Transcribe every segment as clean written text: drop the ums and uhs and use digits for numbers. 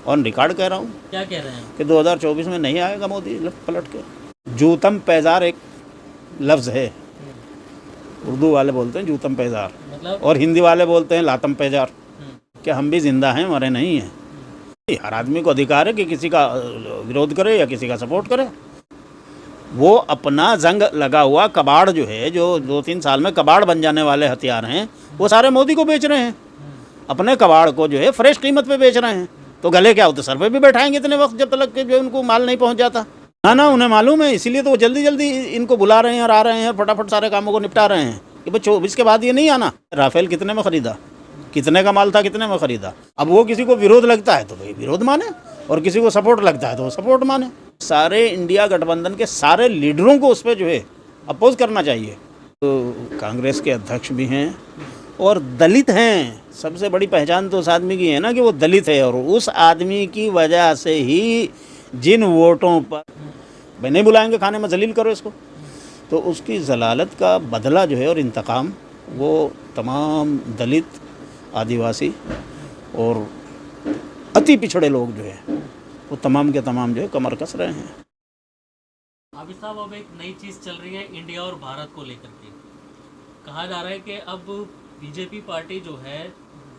On record कह रहा हूँ क्या कह रहे हैं? कि 2024 में नहीं आएगा मोदी पलट के। जूतम पैजार एक लफ्ज़ है, उर्दू वाले बोलते हैं जूतम पैजार मतलब और हिंदी वाले बोलते हैं लातम पैजार। हम्म, कि हम भी जिंदा हैं, मरे नहीं हैं। हर आदमी को अधिकार है कि किसी का विरोध करे या किसी का सपोर्ट करे। वो अपना जंग लगा हुआ कबाड़ जो है, जो 2-3 साल में कबाड़ बन जाने वाले हथियार हैं, वो सारे मोदी को बेच रहे हैं। अपने कबाड़ को जो है फ्रेश कीमत पे बेच रहे हैं। तो गले क्या होते, सर पे भी बैठाएंगे इतने वक्त जब तक कि जो उनको माल नहीं पहुंच जाता। ना ना, उन्हें मालूम है, इसीलिए तो वो जल्दी जल्दी इनको बुला रहे हैं और आ रहे हैं, फटाफट सारे कामों को निपटा रहे हैं कि भाई 24 के बाद ये नहीं आना। राफेल कितने में खरीदा, कितने का माल था, कितने में खरीदा। अब वो किसी को विरोध लगता है तो भाई विरोध माने, और किसी को सपोर्ट लगता है तो वो सपोर्ट माने। सारे इंडिया गठबंधन के सारे लीडरों को उस पर जो है अपोज करना चाहिए। तो कांग्रेस के अध्यक्ष भी हैं और दलित हैं। सबसे बड़ी पहचान तो उस आदमी की है ना कि वो दलित है, और उस आदमी की वजह से ही जिन वोटों पर भाई नहीं बुलाएंगे खाने में, जलील करो इसको, तो उसकी जलालत का बदला जो है और इंतकाम वो तमाम दलित, आदिवासी और अति पिछड़े लोग जो है वो तमाम के तमाम जो है कमर कस रहे हैं। अभी साहब, अब एक नई चीज़ चल रही है इंडिया और भारत को लेकर के। कहा जा रहा है कि अब बीजेपी पार्टी जो है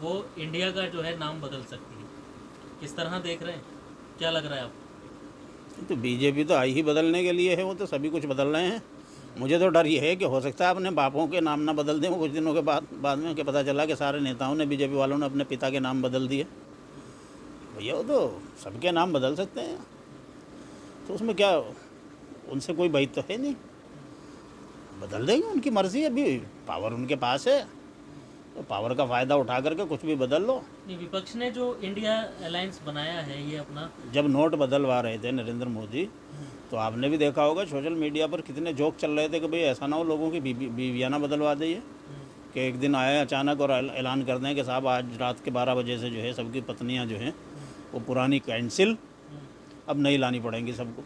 वो इंडिया का जो है नाम बदल सकती है। किस तरह देख रहे हैं, क्या लग रहा है आपको? तो बीजेपी तो आई ही बदलने के लिए है, वो तो सभी कुछ बदल रहे हैं। मुझे तो डर ये है कि हो सकता है अपने बापों के नाम ना बदल दें वो कुछ दिनों के बाद में कि पता चला कि सारे नेताओं ने, बीजेपी वालों ने अपने पिता के नाम बदल दिए। भैया वो तो सबके नाम बदल सकते हैं, तो उसमें क्या, उनसे कोई बात तो है नहीं, बदल देंगे, उनकी मर्ज़ी। अभी पावर उनके पास है, तो पावर का फ़ायदा उठा करके कुछ भी बदल लो। नहीं, विपक्ष ने जो इंडिया अलायंस बनाया है ये अपना, जब नोट बदलवा रहे थे नरेंद्र मोदी, तो आपने भी देखा होगा सोशल मीडिया पर कितने जोक चल रहे थे कि भाई ऐसा ना हो लोगों की बीवियाँ ना बदलवा दें, कि एक दिन आए अचानक और ऐलान कर दें कि साहब आज रात के 12 बजे से जो है सबकी पत्नियाँ जो हैं वो पुरानी कैंसिल, अब नई लानी पड़ेंगी सबको।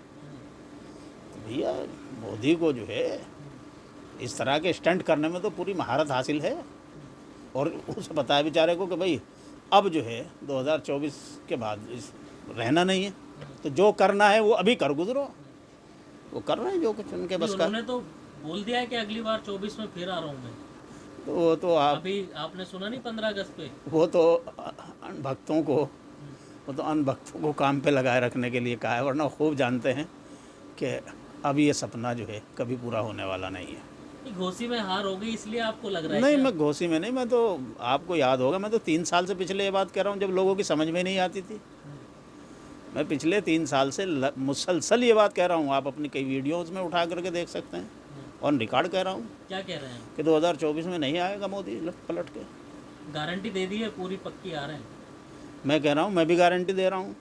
तो भैया मोदी को जो है इस तरह के स्टंट करने में तो पूरी महारत हासिल है, और उसे पता है बेचारे को कि भाई अब जो है 2024 के बाद इस रहना नहीं है, तो जो करना है वो अभी कर गुजरो। वो कर रहे हैं जो कुछ उनके बस का। उन्होंने तो बोल दिया है कि अगली बार 24 में फिर आ रहा हूँ मैं। तो वो तो आप, अभी आपने सुना नहीं 15 अगस्त पे? वो तो भक्तों को, वो तो अनभक्तों को काम पे लगाए रखने के लिए कहा है, वरना खूब जानते हैं कि अब ये सपना जो है कभी पूरा होने वाला नहीं है। घोसी में हार हो गई इसलिए आपको लग रहा है नहीं, क्या? मैं घोसी में नहीं, मैं तो, आपको याद होगा, मैं तो 3 साल से पिछले ये बात कह रहा हूँ जब लोगों की समझ में नहीं आती थी। मैं पिछले 3 साल से मुसलसल ये बात कह रहा हूँ, आप अपनी कई वीडियोज़ में उठा करके देख सकते हैं, ऑन रिकॉर्ड कह रहा हूँ क्या कह रहे हैं? कि 2024 में नहीं आएगा मोदी पलट के। गारंटी दे दी है, पूरी पक्की आ रहे हैं? मैं कह रहा हूँ, मैं भी गारंटी दे रहा हूँ।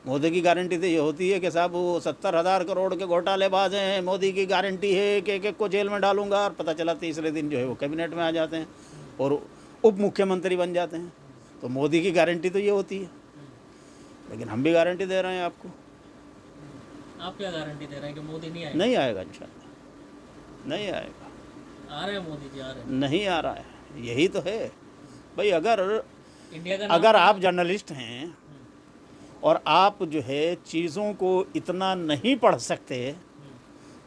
मोदी की गारंटी तो ये होती है कि साहब वो 70,000 करोड़ के घोटालेबाज हैं, मोदी की गारंटी है कि एक को जेल में डालूंगा, और पता चला तीसरे दिन जो है वो कैबिनेट में आ जाते हैं और उप मुख्यमंत्री बन जाते हैं। तो मोदी की गारंटी तो ये होती है, लेकिन हम भी गारंटी दे रहे हैं आपको। आप क्या गारंटी दे रहे हैं कि मोदी नहीं आएगा? नहीं आएगा, इंशाल्लाह नहीं आएगा। आ रहे हैं मोदी जी, आ रहे हैं। नहीं आ रहा है, यही तो है भाई। इंडिया का अगर नाम आप जर्नलिस्ट हैं और आप जो है चीज़ों को इतना नहीं पढ़ सकते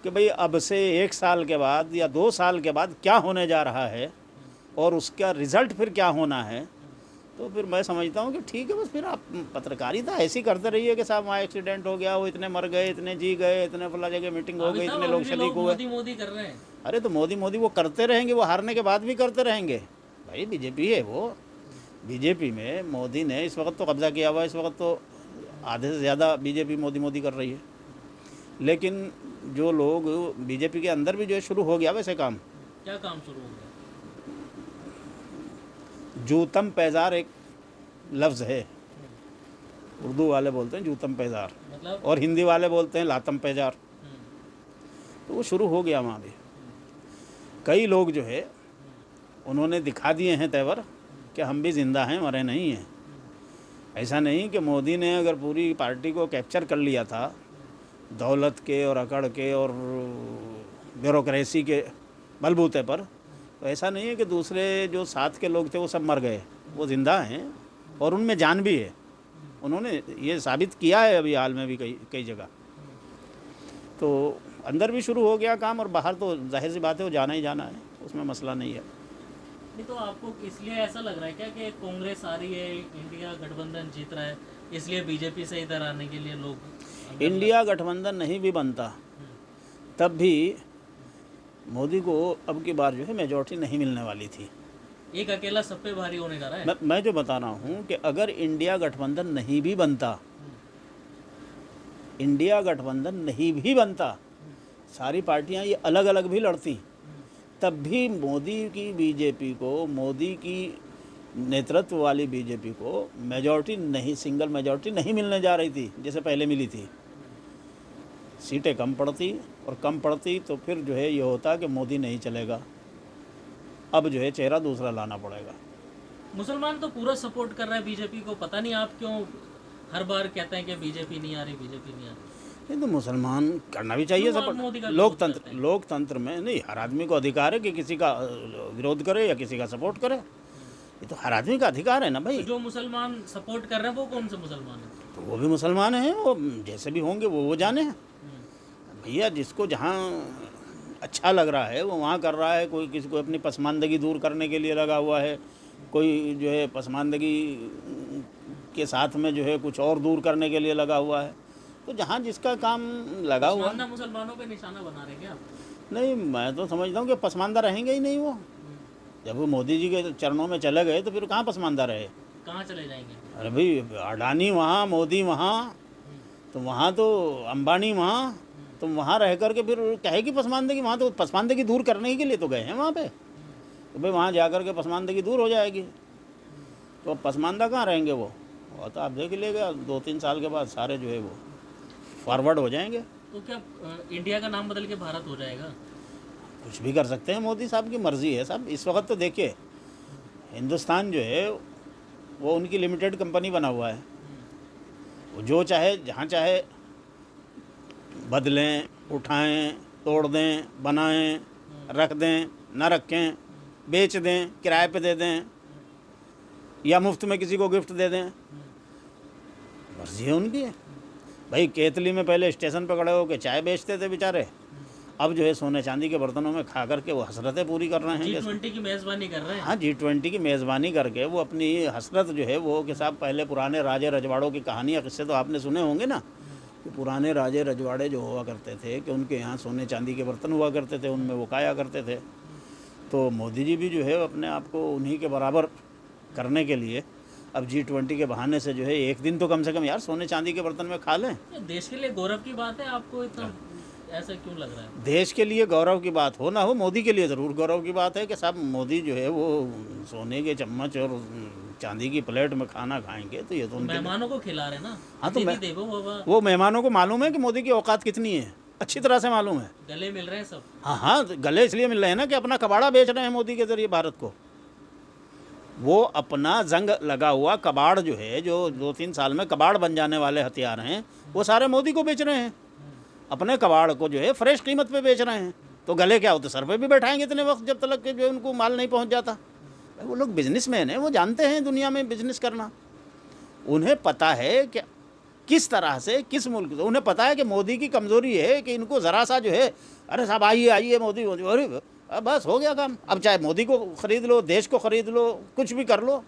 कि भाई अब से 1 साल के बाद या 2 साल के बाद क्या होने जा रहा है और उसका रिज़ल्ट फिर क्या होना है, तो फिर मैं समझता हूँ कि ठीक है, बस फिर आप पत्रकारिता ऐसी करते रहिए कि साहब वहाँ एक्सीडेंट हो गया, वो इतने मर गए, इतने जी गए, इतने फला जगह मीटिंग हो गई, इतने लोग शरीक हुए। मोदी मोदी कर रहे हैं। अरे तो मोदी मोदी वो करते रहेंगे, वो हारने के बाद भी करते रहेंगे। भाई बीजेपी है वो, बीजेपी में मोदी ने इस वक्त तो कब्ज़ा किया हुआ है, इस वक्त तो आधे से ज़्यादा बीजेपी मोदी मोदी कर रही है। लेकिन जो लोग बीजेपी के अंदर भी जो है शुरू हो गया वैसे काम। क्या काम शुरू हो गया? जूतम पैजार एक लफ्ज़ है, उर्दू वाले बोलते हैं जूतम पैजार मतलब और हिंदी वाले बोलते हैं लातम पैजार। तो वो शुरू हो गया वहाँ भी। कई लोग जो है उन्होंने दिखा दिए हैं तेवर कि हम भी ज़िंदा हैं, मरे नहीं हैं। ऐसा नहीं कि मोदी ने अगर पूरी पार्टी को कैप्चर कर लिया था दौलत के और अकड़ के और ब्यूरोक्रेसी के बलबूते पर, तो ऐसा नहीं है कि दूसरे जो साथ के लोग थे वो सब मर गए। वो ज़िंदा हैं और उनमें जान भी है, उन्होंने ये साबित किया है अभी हाल में भी कई कई जगह। तो अंदर भी शुरू हो गया काम और बाहर तो जाहिर सी बात है वो जाना ही जाना है, उसमें मसला नहीं है। नहीं तो आपको इसलिए ऐसा लग रहा है क्या कि कांग्रेस आ रही है, इंडिया गठबंधन जीत रहा है, इसलिए बीजेपी से इधर आने के लिए लोग इंडिया गठबंधन नहीं भी बनता तब भी मोदी को अब की बार जो है मेजॉरिटी नहीं मिलने वाली थी। एक अकेला सब पे भारी होने जा रहा है। मैं जो बता रहा हूँ कि अगर इंडिया गठबंधन नहीं भी बनता, इंडिया गठबंधन नहीं भी बनता, सारी पार्टियां ये अलग अलग भी लड़ती, तब भी मोदी की बीजेपी को, मोदी की नेतृत्व वाली बीजेपी को मेजॉरिटी नहीं, सिंगल मेजॉरिटी नहीं मिलने जा रही थी जैसे पहले मिली थी। सीटें कम पड़ती और कम पड़ती तो फिर जो है ये होता कि मोदी नहीं चलेगा, अब जो है चेहरा दूसरा लाना पड़ेगा। मुसलमान तो पूरा सपोर्ट कर रहा है बीजेपी को, पता नहीं आप क्यों हर बार कहते हैं कि बीजेपी नहीं आ रही, बीजेपी नहीं आ रही। नहीं तो मुसलमान करना भी चाहिए सपोर्ट। लोकतंत्र में नहीं, हर आदमी को अधिकार है कि किसी का विरोध करे या किसी का सपोर्ट करे, ये तो हर आदमी का अधिकार है ना भाई। तो जो मुसलमान सपोर्ट कर रहे हैं वो कौन से मुसलमान हैं? तो वो भी मुसलमान हैं, वो जैसे भी होंगे वो जाने हैं भैया। जिसको जहाँ अच्छा लग रहा है वो वहाँ कर रहा है। कोई किसी को अपनी पसमानदगी दूर करने के लिए लगा हुआ है, कोई जो है पसमानदगी के साथ में जो है कुछ और दूर करने के लिए लगा हुआ है। तो जहाँ जिसका काम लगा हुआ है। मुसलमानों पे निशाना बना रहे क्या? नहीं, मैं तो समझता हूँ कि पसमानदा रहेंगे ही नहीं वो। जब वो मोदी जी के चरणों में चले गए तो फिर कहाँ पसमानदा रहे? कहाँ चले जाएंगे? अरे भाई, अडानी वहाँ, मोदी वहाँ, तो वहाँ तो अंबानी वहाँ, तो वहाँ रह कर के फिर कहे कि पसमानदगी, वहाँ तो पसमानदगी दूर करने के लिए तो गए हैं वहाँ पे। तो भाई वहाँ जा कर के पसमानदगी दूर हो जाएगी, तो पसमानदा कहाँ रहेंगे वो तो आप देख लीजिएगा 2-3 साल के बाद सारे जो है वो फॉरवर्ड हो जाएंगे। तो क्या इंडिया का नाम बदल के भारत हो जाएगा? कुछ भी कर सकते हैं, मोदी साहब की मर्ज़ी है साहब। इस वक्त तो देखिए हिंदुस्तान जो है वो उनकी लिमिटेड कंपनी बना हुआ है, वो जो चाहे जहाँ चाहे बदलें, उठाएं, तोड़ दें, बनाएं, रख दें, ना रखें, बेच दें, किराए पे दे दें या मुफ्त में किसी को गिफ्ट दे दें, मर्जी है उनकी। भाई केतली में पहले स्टेशन पर खड़े होकर चाय बेचते थे बेचारे, अब जो है सोने चांदी के बर्तनों में खा करके वो हसरतें पूरी कर रहे हैं। G20 की मेज़बानी कर रहे हैं। हाँ, G20 की मेज़बानी करके वो अपनी हसरत जो है वो कि साहब पहले पुराने राजे रजवाड़ों की कहानियाँ किस्से तो आपने सुने होंगे ना, कि पुराने राजे रजवाड़े जो हुआ करते थे कि उनके यहाँ सोने चांदी के बर्तन हुआ करते थे, उनमें वो खाया करते थे। तो मोदी जी भी जो है अपने आप को उन्हीं के बराबर करने के लिए अब G20 के बहाने से जो है एक दिन तो कम से कम यार सोने चांदी के बर्तन में खा लें। देश के लिए गौरव की बात है, आपको इतना ऐसा क्यों लग रहा है? देश के लिए गौरव की बात हो ना हो, मोदी के लिए ज़रूर गौरव की बात है कि साहब मोदी जो है वो सोने के चम्मच और चांदी की प्लेट में खाना खाएंगे, तो ये तो मेहमानों को खिला रहे ना। हाँ, तो वो मेहमानों को मालूम है कि मोदी की औकात कितनी है, अच्छी तरह से मालूम है। गले मिल रहे हैं सब। हाँ, गले इसलिए मिल रहे हैं ना कि अपना कबाड़ा बेच रहे हैं मोदी के जरिए भारत को। वो अपना जंग लगा हुआ कबाड़ जो है, जो 2-3 साल में कबाड़ बन जाने वाले हथियार हैं, वो सारे मोदी को बेच रहे हैं। अपने कबाड़ को जो है फ्रेश कीमत पे बेच रहे हैं, तो गले क्या होते सर पे भी बैठाएंगे इतने वक्त जब तक कि जो उनको माल नहीं पहुंच जाता। वो लोग बिजनेसमैन हैं, वो जानते हैं दुनिया में बिजनेस करना। उन्हें पता है कि किस तरह से किस मुल्क से, उन्हें पता है कि मोदी की कमज़ोरी है कि इनको ज़रा सा जो है, अरे साहब आइए आइए मोदी, अरे बस हो गया काम। अब चाहे मोदी को ख़रीद लो, देश को ख़रीद लो, कुछ भी कर लो,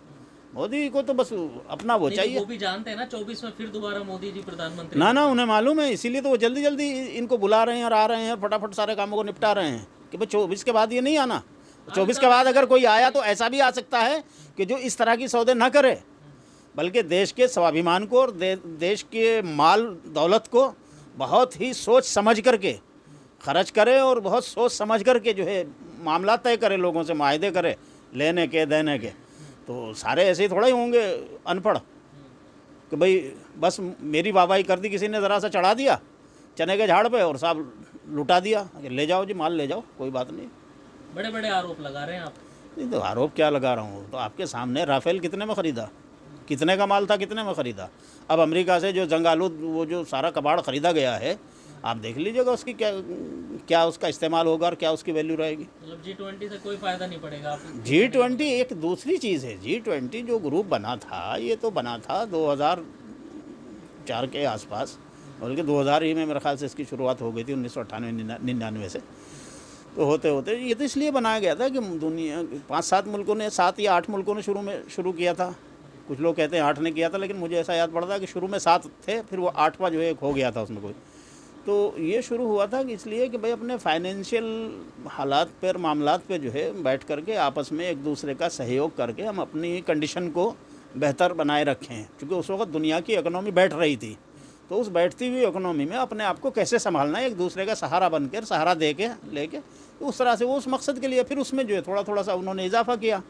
मोदी को तो बस अपना वो चाहिए। वो भी जानते हैं ना 24 में फिर दोबारा मोदी जी प्रधानमंत्री। ना उन्हें मालूम है, इसीलिए तो वो जल्दी जल्दी इनको बुला रहे हैं और आ रहे हैं और फटाफट सारे कामों को निपटा रहे हैं कि भाई 24 के बाद ये नहीं आना। 24 के बाद अगर कोई आया तो ऐसा भी आ सकता है कि जो इस तरह की सौदे ना करे, बल्कि देश के स्वाभिमान को और देश के माल दौलत को बहुत ही सोच समझ करके खर्च करे और बहुत सोच समझ करके जो है मामला तय करे, लोगों से मायदे करे लेने के देने के। तो सारे ऐसे ही थोड़ा ही होंगे अनपढ़ कि भाई बस मेरी वाहवाही कर दी किसी ने, ज़रा सा चढ़ा दिया चने के झाड़ पे और साहब लुटा दिया, ले जाओ जी माल ले जाओ, कोई बात नहीं। बड़े बड़े आरोप लगा रहे हैं आप। नहीं तो आरोप क्या लगा रहा हूँ, तो आपके सामने राफेल कितने में ख़रीदा, कितने का माल था, कितने में ख़रीदा। अब अमेरिका से जो जंगालूद वो जो सारा कबाड़ ख़रीदा गया है, आप देख लीजिएगा उसकी क्या उसका इस्तेमाल होगा और क्या उसकी वैल्यू रहेगी। मतलब G20 से कोई फ़ायदा नहीं पड़ेगा। G20 एक दूसरी चीज़ है। G20 जो ग्रुप बना था, ये तो बना था 2004 के आसपास, बल्कि 2000 ही में मेरे ख्याल से इसकी शुरुआत हो गई थी, 1998-99 से। तो होते होते ये तो इसलिए बनाया गया था कि दुनिया 5-7 मुल्कों ने, 7 या 8 मुल्कों ने शुरू किया था। कुछ लोग कहते हैं 8 ने किया था, लेकिन मुझे ऐसा याद पड़ता है कि शुरू में 7 थे, फिर वो 8वां जो है एक हो गया था उसमें कोई। तो ये शुरू हुआ था कि इसलिए कि भाई अपने फाइनेंशियल हालात पर, मामलात पे जो है बैठ करके आपस में एक दूसरे का सहयोग करके हम अपनी कंडीशन को बेहतर बनाए रखें। क्योंकि उस वक्त दुनिया की इकोनॉमी बैठ रही थी, तो उस बैठती हुई इकोनॉमी में अपने आप को कैसे संभालना है, एक दूसरे का सहारा बनकर, सहारा दे के लेके, तो उस तरह से वो उस मकसद के लिए फिर उसमें जो है थोड़ा थोड़ा सा उन्होंने इजाफा किया,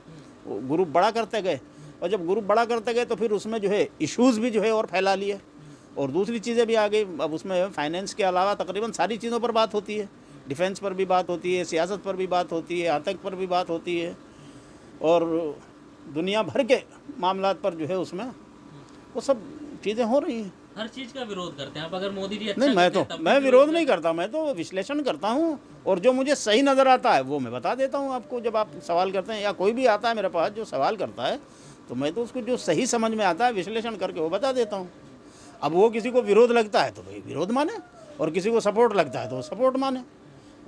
ग्रुप बड़ा करते गए। और जब ग्रुप बड़ा करते गए तो फिर उसमें जो है इश्यूज़ भी जो है और फैला लिए, और दूसरी चीज़ें भी आ गई। अब उसमें फाइनेंस के अलावा तकरीबन सारी चीज़ों पर बात होती है, डिफेंस पर भी बात होती है, सियासत पर भी बात होती है, आतंक पर भी बात होती है, और दुनिया भर के मामलात पर जो है उसमें वो सब चीज़ें हो रही हैं। हर चीज़ का विरोध करते हैं आप। अगर मोदी जी अच्छा नहीं, करते हैं, तब मैं भी विरोध नहीं करता, मैं तो विश्लेषण करता हूँ, और जो मुझे सही नज़र आता है वो मैं बता देता हूँ आपको। जब आप सवाल करते हैं या कोई भी आता है मेरे पास जो सवाल करता है, तो मैं तो उसको जो सही समझ में आता है विश्लेषण करके वो बता देता हूँ। अब वो किसी को विरोध लगता है तो भाई विरोध माने, और किसी को सपोर्ट लगता है तो सपोर्ट माने,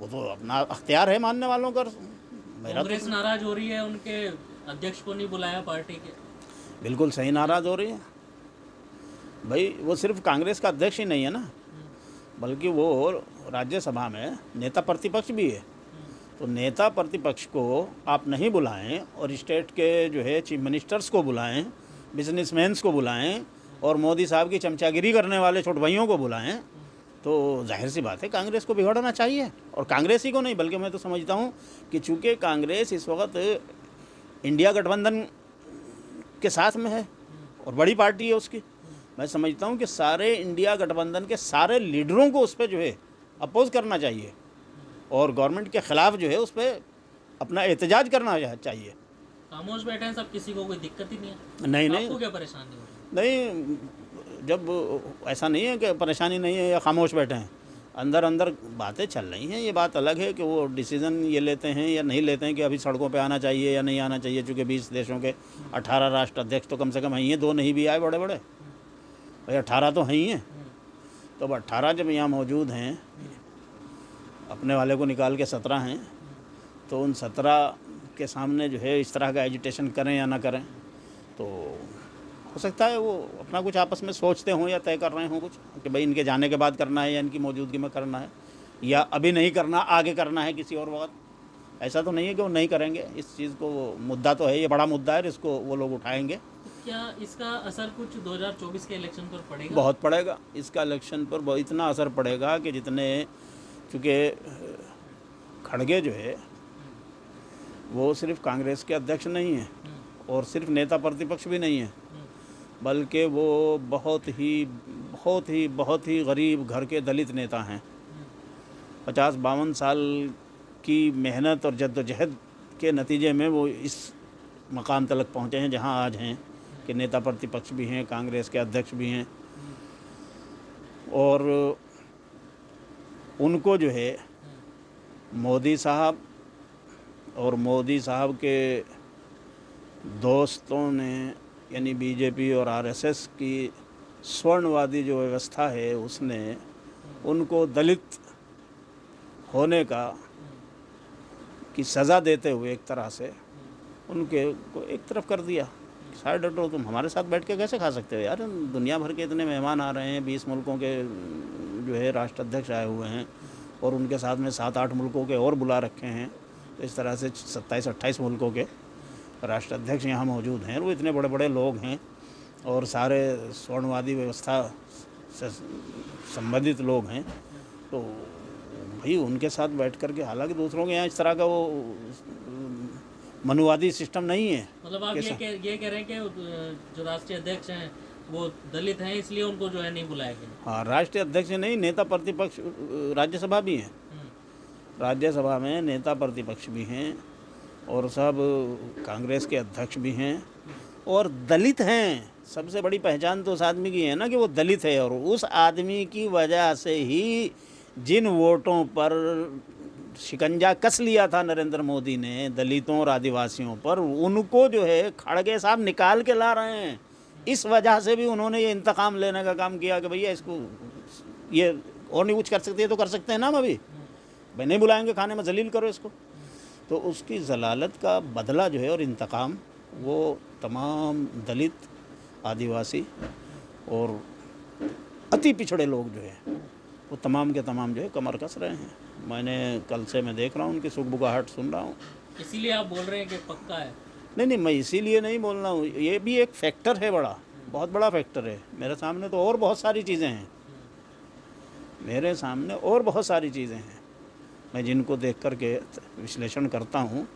वो तो अपना अख्तियार है मानने वालों का। मेरा कांग्रेस तो नाराज हो रही है, उनके अध्यक्ष को नहीं बुलाया पार्टी के। बिल्कुल सही नाराज़ हो रही है भाई। वो सिर्फ कांग्रेस का अध्यक्ष ही नहीं है ना, बल्कि वो राज्यसभा में नेता प्रतिपक्ष भी है। तो नेता प्रतिपक्ष को आप नहीं बुलाएं और स्टेट के जो है चीफ मिनिस्टर्स को बुलाएं, बिजनेसमैन्स को बुलाएं, और मोदी साहब की चमचागिरी करने वाले छोट भाइयों को बुलाएं, तो जाहिर सी बात है कांग्रेस को बिगड़ना चाहिए। और कांग्रेस ही को नहीं, बल्कि मैं तो समझता हूँ कि चूँकि कांग्रेस इस वक्त इंडिया गठबंधन के साथ में है और बड़ी पार्टी है उसकी, मैं समझता हूँ कि सारे इंडिया गठबंधन के सारे लीडरों को उस पर जो है अपोज करना चाहिए, और गवर्नमेंट के ख़िलाफ़ जो है उस पर अपना एहतजाज करना चाहिए। खामोश बैठे हैं सब, किसी को कोई दिक्कत ही नहीं है। नहीं नहीं आपको क्या परेशानी हो रही नहीं, जब ऐसा नहीं है कि परेशानी नहीं है या खामोश बैठे हैं, अंदर अंदर बातें चल रही हैं। ये बात अलग है कि वो डिसीज़न ये लेते हैं या नहीं लेते हैं कि अभी सड़कों पे आना चाहिए या नहीं आना चाहिए। चूँकि 20 देशों के 18 राष्ट्र अध्यक्ष तो कम से कम हैं ही हैं, 2 नहीं भी आए बड़े बड़े, भाई 18 तो हैं ही हैं। तो अब 18 जब यहाँ मौजूद हैं, अपने वाले को निकाल के 17 हैं, तो उन 17 के सामने जो है इस तरह का एजिटेशन करें या ना करें, तो हो सकता है वो अपना कुछ आपस में सोचते हों या तय कर रहे हों कुछ कि भाई इनके जाने के बाद करना है या इनकी मौजूदगी में करना है, या अभी नहीं करना, आगे करना है किसी और वक्त। ऐसा तो नहीं है कि वो नहीं करेंगे इस चीज़ को। वो मुद्दा तो है, ये बड़ा मुद्दा है, इसको वो लोग उठाएंगे। है? क्या इसका असर कुछ 2024 के इलेक्शन पर पड़ेगा? बहुत पड़ेगा इसका इलेक्शन पर, बहुत इतना असर पड़ेगा कि जितने, चूँकि खड़गे जो है वो सिर्फ कांग्रेस के अध्यक्ष नहीं हैं और सिर्फ नेता प्रतिपक्ष भी नहीं है, बल्कि वो बहुत ही गरीब घर के दलित नेता हैं। 50-52 साल की मेहनत और जद्दोजहद के नतीजे में वो इस मकाम तक पहुँचे हैं जहाँ आज हैं, कि नेता प्रतिपक्ष भी हैं, कांग्रेस के अध्यक्ष भी हैं। और उनको जो है मोदी साहब और मोदी साहब के दोस्तों ने, यानी बीजेपी और आरएसएस की स्वर्णवादी जो व्यवस्था है, उसने उनको दलित होने की सज़ा देते हुए एक तरह से उनके को एक तरफ कर दिया। साइड हटो, तुम हमारे साथ बैठ के कैसे खा सकते हो यार? दुनिया भर के इतने मेहमान आ रहे हैं, 20 मुल्कों के जो है राष्ट्राध्यक्ष आए हुए हैं, और उनके साथ में 7-8 मुल्कों के और बुला रखे हैं। तो इस तरह से 27-28 मुल्कों के राष्ट्राध्यक्ष यहाँ मौजूद हैं, वो इतने बड़े बड़े लोग हैं और सारे स्वर्णवादी व्यवस्था से संबंधित लोग हैं। तो भाई उनके साथ बैठ कर के, हालांकि दूसरों के यहाँ इस तरह का वो मनुवादी सिस्टम नहीं है। मतलब आप ये कह रहे हैं कि जो राष्ट्रीय अध्यक्ष हैं वो दलित हैं, इसलिए उनको जो है नहीं बुलाया गया? हाँ, राष्ट्रीय अध्यक्ष नहीं, नेता प्रतिपक्ष, राज्यसभा भी हैं, राज्यसभा में नेता प्रतिपक्ष भी हैं, और सब कांग्रेस के अध्यक्ष भी हैं, और दलित हैं। सबसे बड़ी पहचान तो उस आदमी की है ना कि वो दलित है, और उस आदमी की वजह से ही जिन वोटों पर शिकंजा कस लिया था नरेंद्र मोदी ने दलितों और आदिवासियों पर, उनको जो है खड़गे साहब निकाल के ला रहे हैं। इस वजह से भी उन्होंने ये इंतकाम लेने का काम किया कि भैया इसको ये और नहीं कुछ कर सकते, ये तो कर सकते हैं ना हम अभी, भाई नहीं बुलाएंगे खाने में, जलील करो इसको। तो उसकी जलालत का बदला जो है और इंतकाम वो तमाम दलित, आदिवासी और अति पिछड़े लोग जो है वो तमाम के तमाम जो है कमर कस रहे हैं। मैंने कल से मैं देख रहा हूँ उनकी सुगबुगाहट सुन रहा हूँ। इसीलिए आप बोल रहे हैं कि पक्का है? नहीं, मैं इसीलिए नहीं बोल रहा हूँ, ये भी एक फैक्टर है, बड़ा बहुत बड़ा फैक्टर है। मेरे सामने तो और बहुत सारी चीज़ें हैं, मेरे सामने और बहुत सारी चीज़ें हैं, मैं जिनको देख कर के विश्लेषण करता हूँ।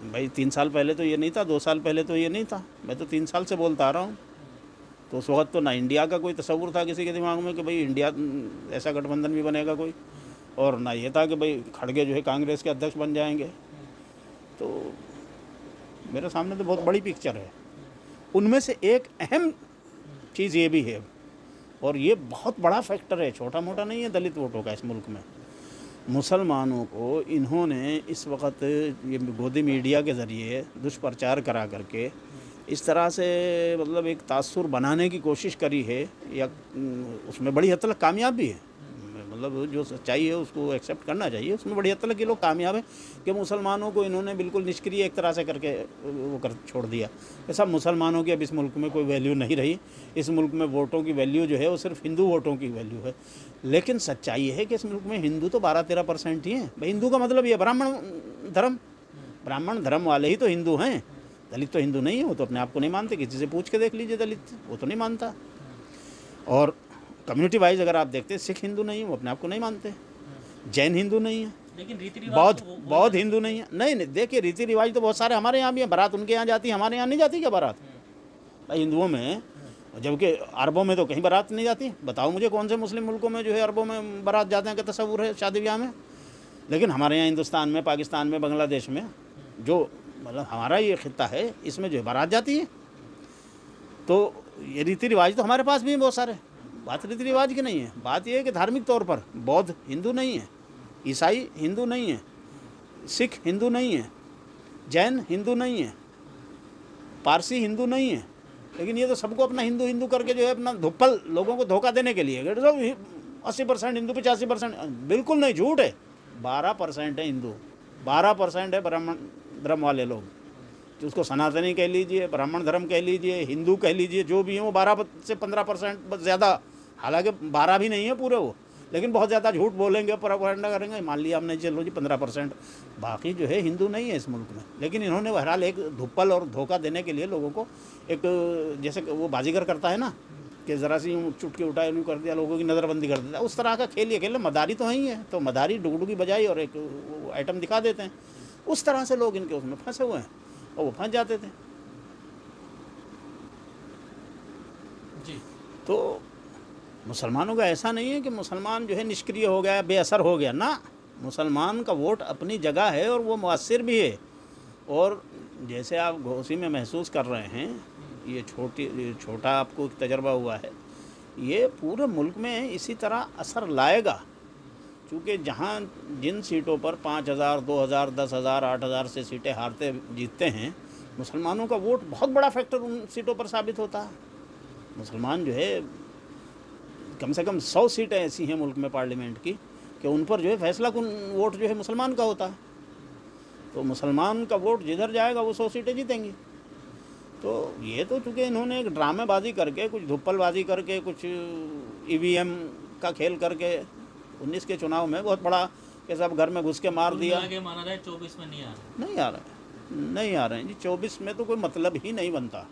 भाई 3 साल पहले तो ये नहीं था, 2 साल पहले तो ये नहीं था, मैं तो 3 साल से बोलता आ रहा हूँ। तो उस वक्त तो ना इंडिया का कोई तस्वुर था किसी के दिमाग में कि भाई इंडिया ऐसा गठबंधन भी बनेगा कोई, और ना ये था कि भाई खड़गे जो है कांग्रेस के अध्यक्ष बन जाएंगे। तो मेरे सामने तो बहुत बड़ी पिक्चर है। उनमें से एक अहम चीज़ ये भी है, और ये बहुत बड़ा फैक्टर है, छोटा मोटा नहीं है दलित वोटों का इस मुल्क में। मुसलमानों को इन्होंने इस वक्त ये गोदी मीडिया के ज़रिए दुष्प्रचार करा करके इस तरह से मतलब एक तासुर बनाने की कोशिश करी है, या उसमें बड़ी हद तक कामयाब भी है। मतलब जो सच्चाई है उसको एक्सेप्ट करना चाहिए, उसमें बड़ी हद तक ये लोग कामयाब है कि मुसलमानों को इन्होंने बिल्कुल निष्क्रिय एक तरह से करके वो कर छोड़ दिया। ऐसा मुसलमानों की अब इस मुल्क में कोई वैल्यू नहीं रही। इस मुल्क में वोटों की वैल्यू जो है वो सिर्फ हिंदू वोटों की वैल्यू है। लेकिन सच्चाई है कि इस मुल्क में हिंदू तो 12-13% ही हैं। भाई हिंदू का मतलब ये ब्राह्मण धर्म वाले ही तो हिंदू हैं, दलित तो हिंदू नहीं है। वो तो अपने आप को नहीं मानते, किसी से पूछ के देख लीजिए दलित, वो तो नहीं मानता। और कम्युनिटी वाइज अगर आप देखते हैं, सिख हिंदू नहीं है, वो अपने आप को नहीं मानते, जैन हिंदू नहीं है, लेकिन रीति रिवाज बौद्ध हिंदू नहीं है। नहीं, देखिए रीति रिवाज तो बहुत सारे हमारे यहाँ भी है। बारात उनके यहाँ जाती है, हमारे यहाँ नहीं जाती क्या बारात? भाई हिंदुओं में, जबकि अरबों में तो कहीं बारात नहीं जाती। बताओ मुझे कौन से मुस्लिम मुल्कों में जो है अरबों में बारात जाते हैं का तस्वुर है शादी ब्याह में? लेकिन हमारे यहाँ हिंदुस्तान में, पाकिस्तान में, बांग्लादेश में, जो मतलब हमारा ये खित्ता है, इसमें जो है बारात जाती है। तो ये रीति रिवाज तो हमारे पास भी हैं बहुत सारे। बात रीति रिवाज की नहीं है, बात यह है कि धार्मिक तौर पर बौद्ध हिंदू नहीं है, ईसाई हिंदू नहीं है, सिख हिंदू नहीं है, जैन हिंदू नहीं है, पारसी हिंदू नहीं है। लेकिन ये तो सबको अपना हिंदू हिंदू करके जो है अपना धुप्पल लोगों को धोखा देने के लिए 80% हिंदू, 85%। बिल्कुल नहीं, झूठ है। 12% है हिंदू, 12% है ब्राह्मण धर्म वाले लोग, जो उसको सनातनी कह लीजिए, ब्राह्मण धर्म कह लीजिए, हिंदू कह लीजिए, जो भी है वो 12 से 15% ज़्यादा, हालांकि 12 भी नहीं है पूरे वो, लेकिन बहुत ज़्यादा झूठ बोलेंगे, प्रोपेगेंडा करेंगे। मान लिया हमने, चलो जी 15%, बाकी जो है हिंदू नहीं है इस मुल्क में। लेकिन इन्होंने बहरहाल एक धुप्पल और धोखा देने के लिए लोगों को एक, जैसे वो बाजीगर करता है ना, कि ज़रा सी चुटकी उठाए यूँ कर दिया, लोगों की नज़रबंदी कर दिया, उस तरह का खेल ये खेल। मदारी तो ही है, तो मदारी डुगडुगी बजाई और एक आइटम दिखा देते हैं। उस तरह से लोग इनके उसमें फंसे हुए हैं और वो फंस जाते थे। जी। तो मुसलमानों का ऐसा नहीं है कि मुसलमान जो है निष्क्रिय हो गया, बेअसर हो गया ना। मुसलमान का वोट अपनी जगह है और वो मुअस्सिर भी है। और जैसे आप घोसी में महसूस कर रहे हैं, ये छोटा आपको तजर्बा हुआ है, ये पूरे मुल्क में इसी तरह असर लाएगा। क्योंकि जहाँ जिन सीटों पर 5,000, 2,000, 10,000, 8,000 से सीटें हारते जीतते हैं, मुसलमानों का वोट बहुत बड़ा फैक्टर उन सीटों पर साबित होता है। मुसलमान जो है, कम से कम 100 सीटें ऐसी हैं मुल्क में पार्लियामेंट की कि उन पर जो है फैसला कुन वोट जो है मुसलमान का होता है। तो मुसलमान का वोट जिधर जाएगा वो 100 सीटें जीतेंगी। तो ये तो चूँकि इन्होंने एक ड्रामेबाजी करके, कुछ धुप्पलबाजी करके, कुछ EVM का खेल करके 19 के चुनाव में बहुत बड़ा कि सब घर में घुस के मार दिया। माना जाए 24 में नहीं आ रहा है जी। 24 में तो कोई मतलब ही नहीं बनता।